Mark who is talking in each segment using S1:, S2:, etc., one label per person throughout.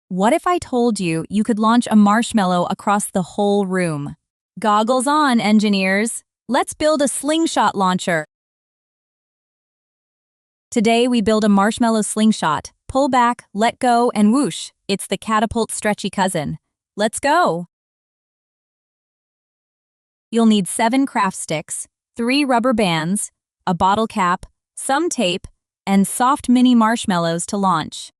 S1: What if I told you you could launch a marshmallow across the whole room? Goggles on, engineers. Let's build a slingshot launcher. Today we build a marshmallow slingshot. Pull back, let go, and whoosh. It's the catapult stretchy cousin. Let's go! You'll need 7 craft sticks, 3 rubber bands, a bottle cap, some tape, and soft mini marshmallows to launch.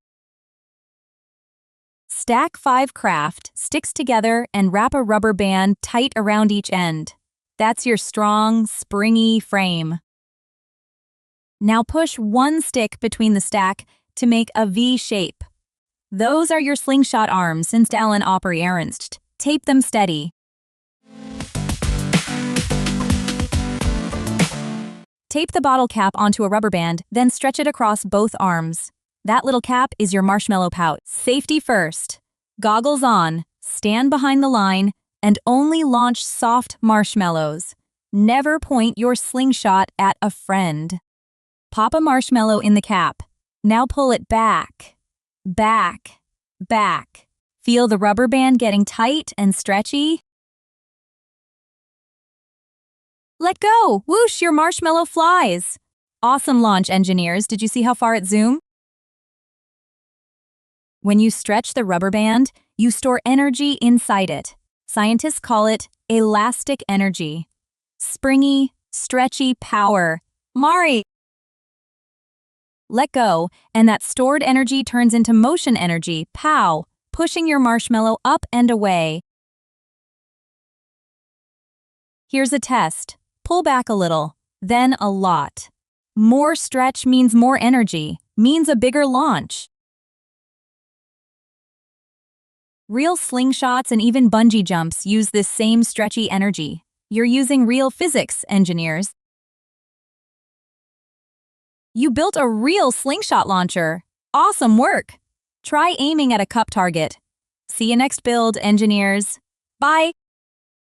S1: Stack 5 craft sticks together and wrap a rubber band tight around each end. That's your strong, springy frame. Now push 1 stick between the stack to make a V shape. Those are your slingshot arms since Allen Opry Ernst. Tape them steady. Tape the bottle cap onto a rubber band, then stretch it across both arms. That little cap is your marshmallow pouch. Safety first. Goggles on, stand behind the line, and only launch soft marshmallows. Never point your slingshot at a friend. Pop a marshmallow in the cap. Now pull it back, back, back. Feel the rubber band getting tight and stretchy? Let go! Whoosh, your marshmallow flies! Awesome launch, engineers. Did you see how far it zoomed? When you stretch the rubber band, you store energy inside it. Scientists call it elastic energy. Springy, stretchy power. Mari! Let go, and that stored energy turns into motion energy, pow, pushing your marshmallow up and away. Here's a test. Pull back a little, then a lot. More stretch means more energy, means a bigger launch. Real slingshots and even bungee jumps use this same stretchy energy. You're using real physics, engineers. You built a real slingshot launcher. Awesome work! Try aiming at a cup target. See you next build, engineers. Bye!